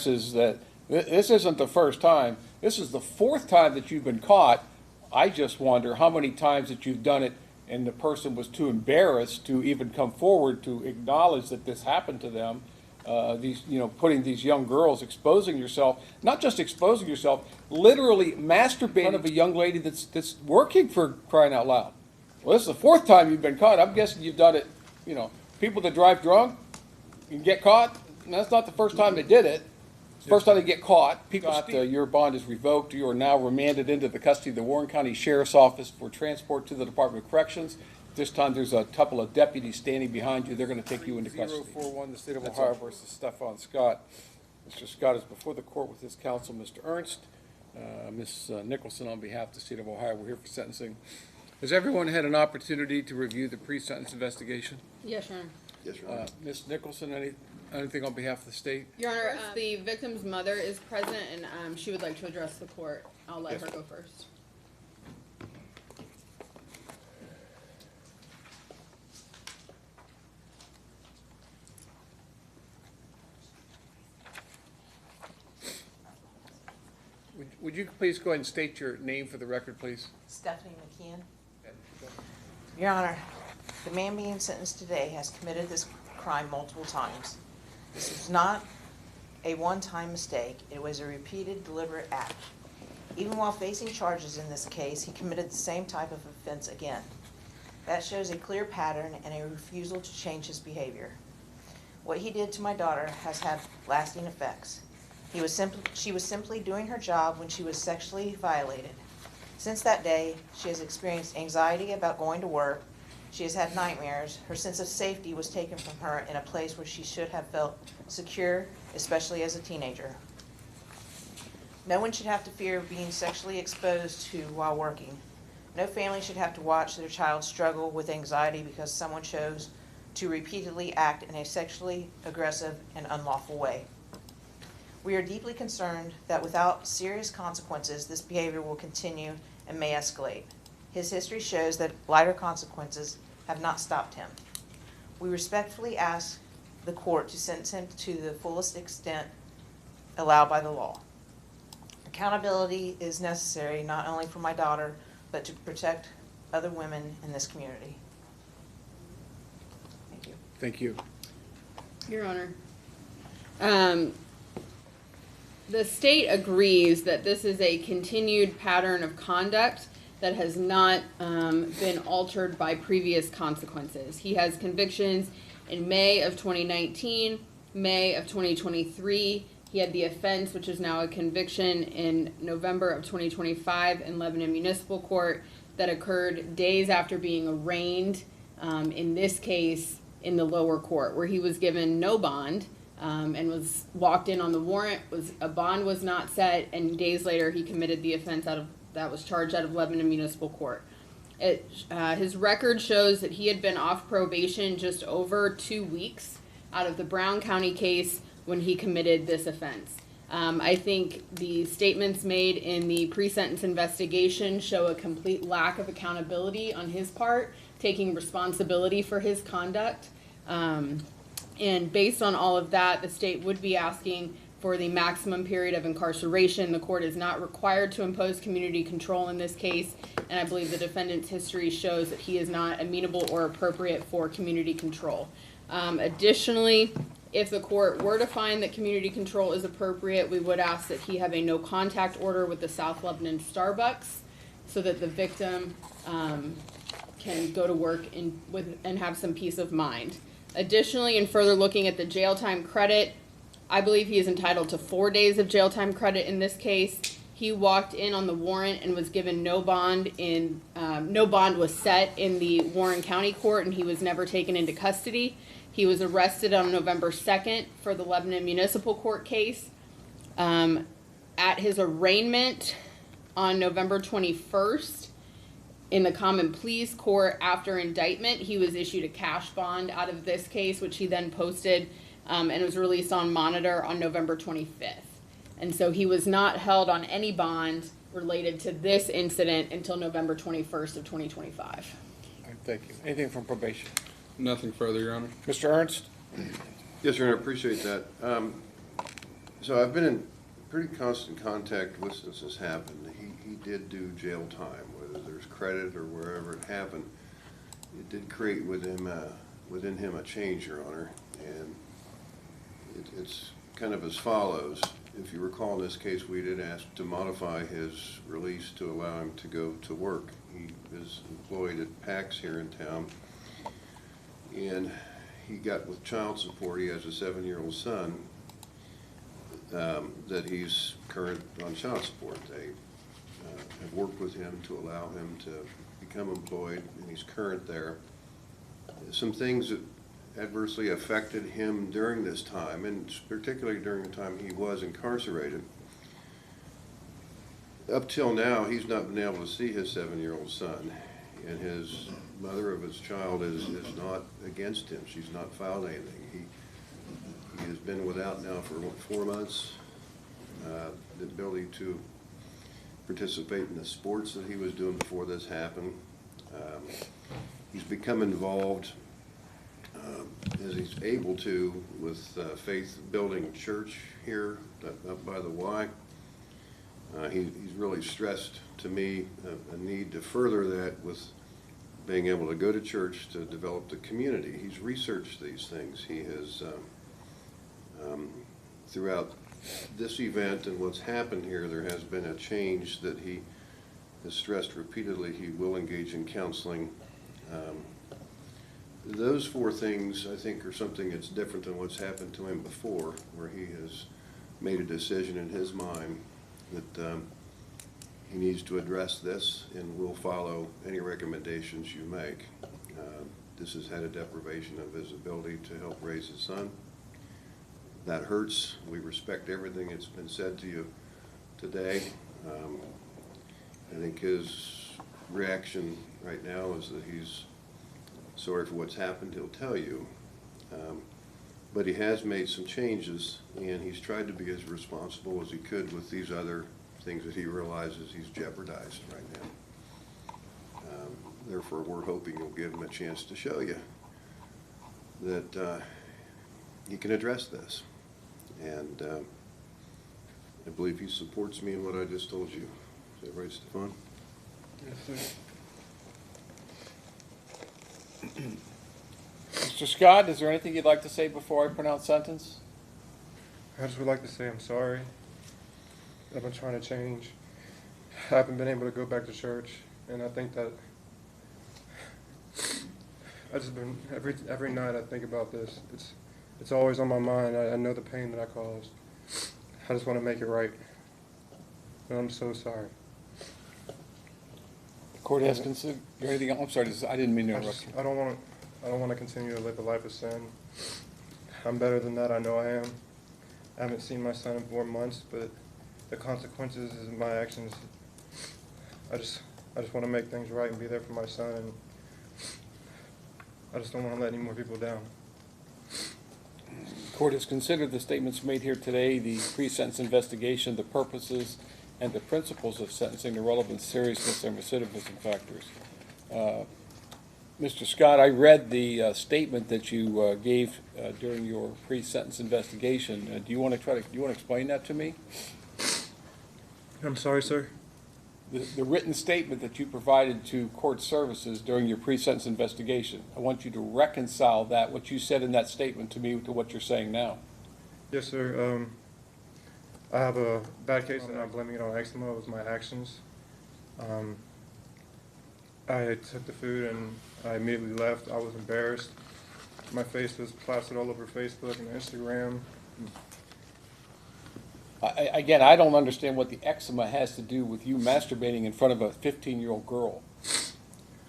is that this isn't the first time. This is the fourth time that you've been caught. I just wonder how many times that you've done it and the person was too embarrassed to even come forward to acknowledge that this happened to them. Putting these young girls, exposing yourself, not just exposing yourself, literally masturbating in front of a young lady that's working, for crying out loud. Well, this is the fourth time you've been caught. I'm guessing you've done it, people that drive drunk, you get caught, and that's not the first time they did it. It's the first time they get caught. Your bond is revoked. You are now remanded into the custody of the Warren County Sheriff's Office for transport to the Department of Corrections. This time there's a couple of deputies standing behind you. They're going to take you into custody. 041, the State of Ohio versus Stefan Scott. Mr. Scott is before the court with his counsel, Mr. Ernst. Ms. Nicholson, on behalf of the State of Ohio, we're here for sentencing. Has everyone had an opportunity to review the pre-sentence investigation? Yes, Your Honor. Yes, Your Honor. Ms. Nicholson, anything on behalf of the state? Your Honor, the victim's mother is present, and she would like to address the court. I'll let her go first. Would you please go ahead and state your name for the record, please? Stephanie McKeon. Your Honor, the man being sentenced today has committed this crime multiple times. This was not a one-time mistake. It was a repeated, deliberate act. Even while facing charges in this case, he committed the same type of offense again. That shows a clear pattern and a refusal to change his behavior. What he did to my daughter has had lasting effects. She was simply doing her job when she was sexually violated. Since that day, she has experienced anxiety about going to work. She has had nightmares. Her sense of safety was taken from her in a place where she should have felt secure, especially as a teenager. No one should have to fear being sexually exposed to while working. No family should have to watch their child struggle with anxiety because someone chose to repeatedly act in a sexually aggressive and unlawful way. We are deeply concerned that without serious consequences, this behavior will continue and may escalate. His history shows that lighter consequences have not stopped him. We respectfully ask the court to sentence him to the fullest extent allowed by the law. Accountability is necessary not only for my daughter, but to protect other women in this community. Thank you. Thank you. Your Honor. The state agrees that this is a continued pattern of conduct that has not been altered by previous consequences. He has convictions in May of 2019, May of 2023. He had the offense, which is now a conviction, in November of 2025 in Lebanon Municipal Court that occurred days after being arraigned, in this case, in the lower court, where he was given no bond. And was walked in on the warrant, a bond was not set, and days later he committed the offense that was charged out of Lebanon Municipal Court. His record shows that he had been off probation just over 2 weeks out of the Brown County case when he committed this offense. I think the statements made in the pre-sentence investigation show a complete lack of accountability on his part, taking responsibility for his conduct. And based on all of that, the state would be asking for the maximum period of incarceration. The court is not required to impose community control in this case, and I believe the defendant's history shows that he is not amenable or appropriate for community control. Additionally, if the court were to find that community control is appropriate, we would ask that he have a no contact order with the South Lebanon Starbucks so that the victim can go to work and have some peace of mind. Additionally, in further looking at the jail time credit, I believe he is entitled to 4 days of jail time credit in this case. He walked in on the warrant and was given no bond. No bond was set in the Warren County Court, and he was never taken into custody. He was arrested on November 2nd for the Lebanon Municipal Court case. At his arraignment on November 21st, in the common pleas court after indictment, he was issued a cash bond out of this case, which he then posted and was released on monitor on November 25th. And so he was not held on any bond related to this incident until November 21st of 2025. All right, thank you. Anything from probation? Nothing further, Your Honor. Mr. Ernst? Yes, Your Honor, I appreciate that. So I've been in pretty constant contact with since this happened. He did do jail time, whether there's credit or wherever it happened. It did create within him a change, Your Honor, and it's kind of as follows. If you recall, in this case, we did ask to modify his release to allow him to go to work. He is employed at PAX here in town, and he got with child support. He has a 7-year-old son that he's current on child support. They have worked with him to allow him to become employed, and he's current there. Some things that adversely affected him during this time, and particularly during the time he was incarcerated. Up till now, he's not been able to see his 7-year-old son, and his mother of his child is not against him. She's not filed anything. He has been without now for, what, 4 months. The ability to participate in the sports that he was doing before this happened. He's become involved as he's able to with Faith Building Church here up by the Y. He's really stressed to me a need to further that with being able to go to church to develop the community. He's researched these things. He has, throughout this event and what's happened here, there has been a change that he has stressed repeatedly. He will engage in counseling. Those 4 things, I think, are something that's different than what's happened to him before, where he has made a decision in his mind that he needs to address this, and will follow any recommendations you make. This has had a deprivation of his ability to help raise his son. That hurts. We respect everything that's been said to you today. I think his reaction right now is that he's sorry for what's happened. He'll tell you. But he has made some changes, and he's tried to be as responsible as he could with these other things that he realizes he's jeopardized right now. Therefore, we're hoping you'll give him a chance to show you that he can address this. And I believe he supports me in what I just told you. Is that right, Stefan? Yes, sir. Mr. Scott, is there anything you'd like to say before I pronounce sentence? I just would like to say I'm sorry. I've been trying to change. I haven't been able to go back to church, and I think that I just been every night I think about this. It's always on my mind. I know the pain that I caused. I just want to make it right, and I'm so sorry. The court has considered anything else? I'm sorry, I didn't mean to interrupt you. I don't want to continue to live a life of sin. I'm better than that. I know I am. I haven't seen my son in 4 months, but the consequences of my actions, I just want to make things right and be there for my son, and I just don't want to let any more people down. The court has considered the statements made here today, the pre-sentence investigation, the purposes and the principles of sentencing, the relevant seriousness and recidivism factors. Mr. Scott, I read the statement that you gave during your pre-sentence investigation. Do you want to explain that to me? I'm sorry, sir. The written statement that you provided to court services during your pre-sentence investigation. I want you to reconcile that, what you said in that statement, to me, to what you're saying now. Yes, sir. I have a bad case, and I'm blaming it on eczema with my actions. I took the food and I immediately left. I was embarrassed. My face was plastered all over Facebook and Instagram. Again, I don't understand what the eczema has to do with you masturbating in front of a 15-year-old girl.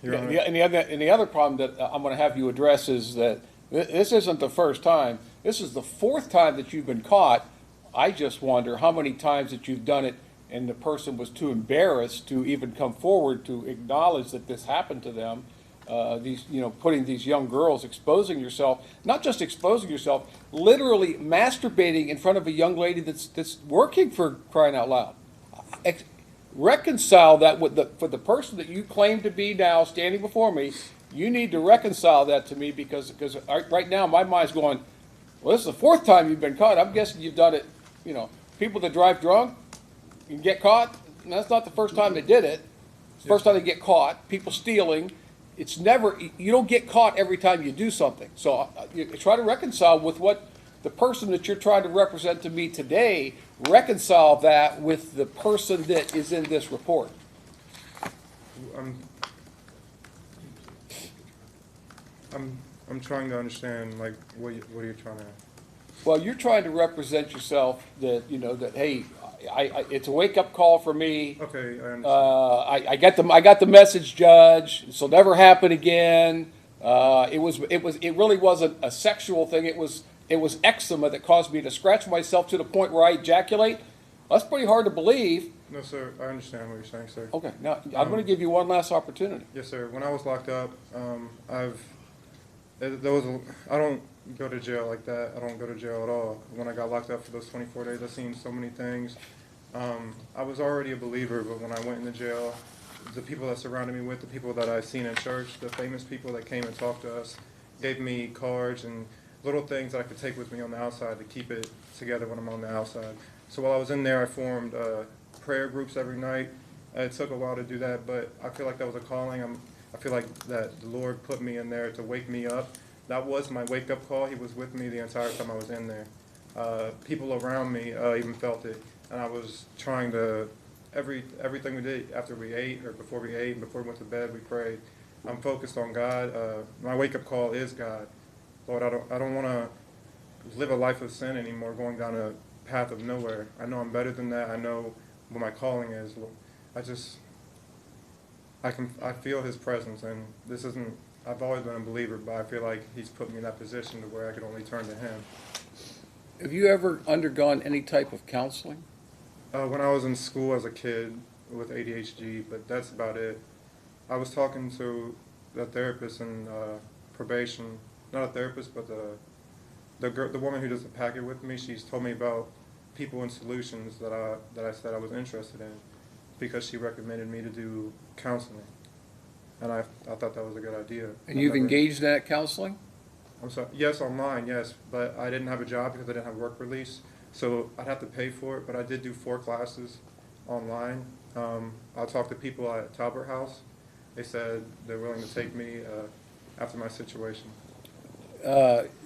Your Honor. And the other problem that I'm going to have you address is that this isn't the first time. This is the 4th time that you've been caught. I just wonder how many times that you've done it and the person was too embarrassed to even come forward to acknowledge that this happened to them. Putting these young girls, exposing yourself, not just exposing yourself, literally masturbating in front of a young lady that's working, for crying out loud. Reconcile that with for the person that you claim to be now standing before me. You need to reconcile that to me because right now my mind's going, well, this is the 4th time you've been caught. I'm guessing you've done it you know, people that drive drunk and get caught, and that's not the first time they did it. It's the first time they get caught. People stealing. It's never, you don't get caught every time you do something. So you try to reconcile with what the person that you're trying to represent to me today, reconcile that with the person that is in this report. I'm trying to understand, like, what are you trying to? Well, you're trying to represent yourself that, you know, that, hey, it's a wake-up call for me. Okay, I understand. I got the message, Judge. This will never happen again. It really wasn't a sexual thing. It was eczema that caused me to scratch myself to the point where I ejaculate. That's pretty hard to believe. No, sir, I understand what you're saying, sir. Okay, now I'm going to give you one last opportunity. Yes, sir. When I was locked up, I don't go to jail like that. I don't go to jail at all. When I got locked up for those 24 days, I've seen so many things. I was already a believer, but when I went into jail, the people that surrounded me with, the people that I've seen in church, the famous people that came and talked to us, gave me cards and little things that I could take with me on the outside to keep it together when I'm on the outside. So while I was in there, I formed prayer groups every night. It took a while to do that, but I feel like that was a calling. I feel like that the Lord put me in there to wake me up. That was my wake-up call. He was with me the entire time I was in there. People around me even felt it, and I was trying to, everything we did after we ate or before we ate and before we went to bed, we prayed. I'm focused on God. My wake-up call is God. Lord, I don't want to live a life of sin anymore, going down a path of nowhere. I know I'm better than that. I know what my calling is. I feel His presence, and this isn't. I've always been a believer, but I feel like He's put me in that position to where I could only turn to Him. Have you ever undergone any type of counseling? When I was in school as a kid with ADHD, but that's about it. I was talking to the therapist in probation, not a therapist, but the woman who does the packet with me. She's told me about people and solutions that I said I was interested in, because she recommended me to do counseling, and I thought that was a good idea. And you've engaged in that counseling? I'm sorry. Yes, online, yes, but I didn't have a job because I didn't have work release, so I'd have to pay for it. But I did do 4 classes online. I talked to people at Talbot House. They said they're willing to take me after my situation.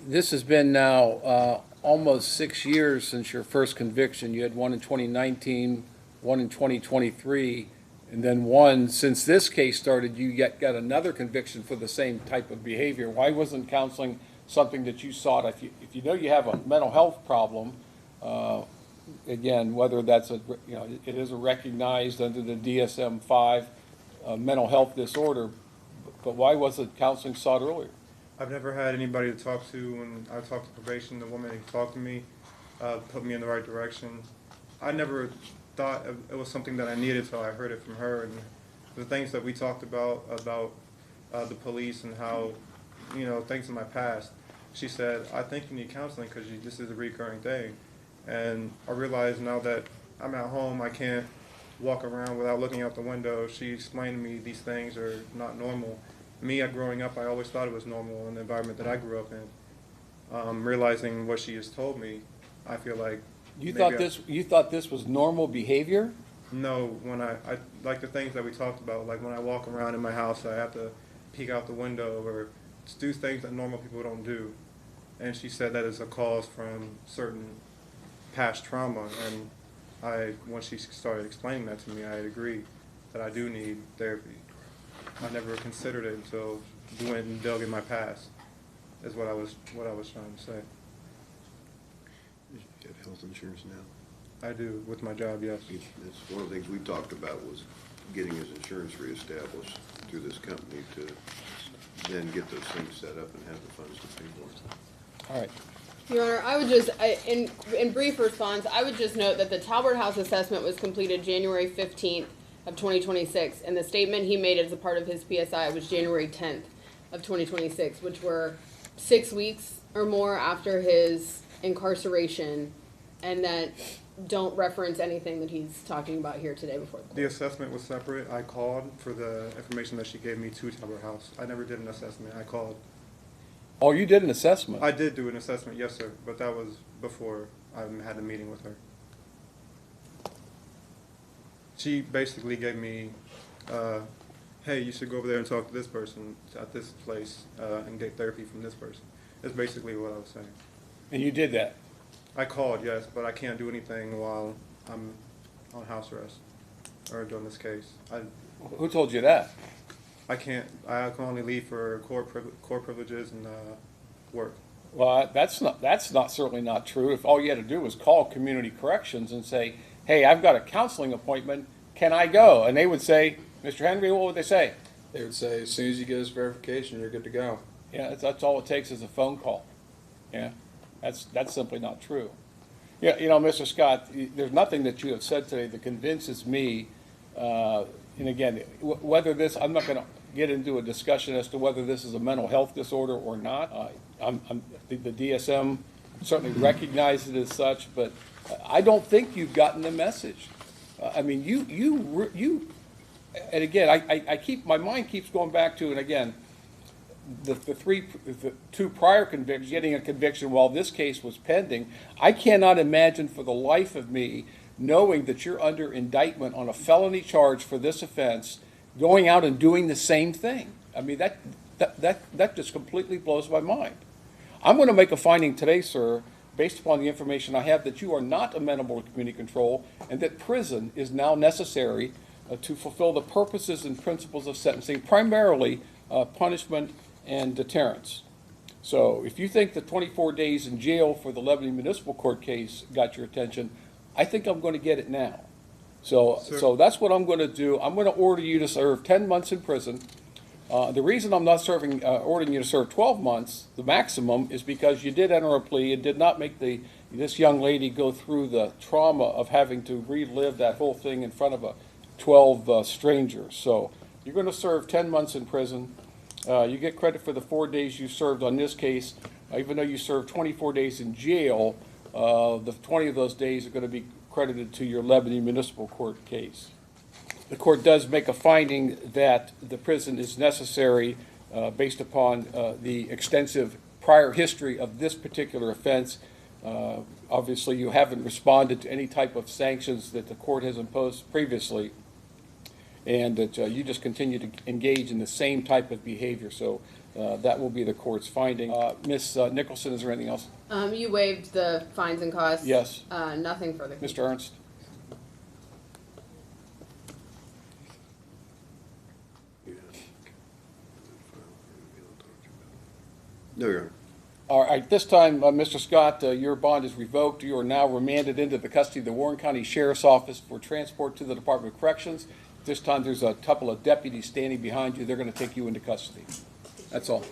This has been now almost 6 years since your first conviction. You had one in 2019, one in 2023, and then one since this case started. You got another conviction for the same type of behavior. Why wasn't counseling something that you sought? If you know you have a mental health problem, again, whether that's it is a recognized under the DSM-5 mental health disorder, but why wasn't counseling sought earlier? I've never had anybody to talk to. When I talked to probation, the woman who talked to me put me in the right direction. I never thought it was something that I needed until I heard it from her, and the things that we talked about the police and how, things in my past. She said, I think you need counseling because this is a recurring thing. And I realize now that I'm at home, I can't walk around without looking out the window. She explained to me these things are not normal. Me, growing up, I always thought it was normal in the environment that I grew up in. Realizing what she has told me, I feel like You thought this was normal behavior? No, when I like the things that we talked about, like when I walk around in my house, I have to peek out the window or do things that normal people don't do. And she said that is a cause from certain past trauma. And when she started explaining that to me, I agreed that I do need therapy. I never considered it until we went and dug in my past, is what I was trying to say. You have health insurance now? I do, with my job, yes. That's one of the things we talked about, was getting his insurance reestablished through this company to then get those things set up and have the funds to pay for it. All right. Your Honor, I would just, in brief response, I would just note that the Talbot House assessment was completed January 15th of 2026, and the statement he made as a part of his PSI was January 10th of 2026, which were 6 weeks or more after his incarceration, and that don't reference anything that he's talking about here today before the court. The assessment was separate. I called for the information that she gave me to Talbot House. I never did an assessment. I called. Oh, you did an assessment? I did do an assessment, yes, sir, but that was before I had the meeting with her. she basically gave me, hey, you should go over there and talk to this person at this place and get therapy from this person. That's basically what I was saying. And you did that? I called, yes, but I can't do anything while I'm on house arrest or doing this case. Who told you that? I can only leave for court privileges and work. Well, that's certainly not true. If all you had to do was call community corrections and say, hey, I've got a counseling appointment, can I go? And they would say, Mr. Henry, what would they say? They would say, as soon as you get his verification, you're good to go. Yeah, that's all it takes is a phone call. Yeah, that's simply not true. Yeah, you know, Mr. Scott, there's nothing that you have said today that convinces me, and again, whether this, I'm not going to get into a discussion as to whether this is a mental health disorder or not. The DSM certainly recognizes it as such, but I don't think you've gotten the message. I mean, you, and again, my mind keeps going back to, and again, the two prior convictions, getting a conviction while this case was pending. I cannot imagine for the life of me, knowing that you're under indictment on a felony charge for this offense, going out and doing the same thing. I mean, that just completely blows my mind. I'm going to make a finding today, sir, based upon the information I have, that you are not amenable to community control and that prison is now necessary to fulfill the purposes and principles of sentencing, primarily punishment and deterrence. So if you think the 24 days in jail for the Lebanon Municipal Court case got your attention, I think I'm going to get it now. So that's what I'm going to do. I'm going to order you to serve 10 months in prison. The reason I'm not ordering you to serve 12 months, the maximum, is because you did enter a plea and did not make this young lady go through the trauma of having to relive that whole thing in front of 12 strangers. So you're going to serve 10 months in prison. You get credit for the 4 days you served on this case. Even though you served 24 days in jail, the 20 of those days are going to be credited to your Lebanon Municipal Court case. The court does make a finding that the prison is necessary based upon the extensive prior history of this particular offense. Obviously, you haven't responded to any type of sanctions that the court has imposed previously, and that you just continue to engage in the same type of behavior. So that will be the court's finding. Ms. Nicholson, is there anything else? You waived the fines and costs? Yes. Nothing further. Mr. Ernst? No, Your Honor. All right, this time, Mr. Scott, your bond is revoked. You are now remanded into the custody of the Warren County Sheriff's Office for transport to the Department of Corrections. This time, there's a couple of deputies standing behind you. They're going to take you into custody. That's all.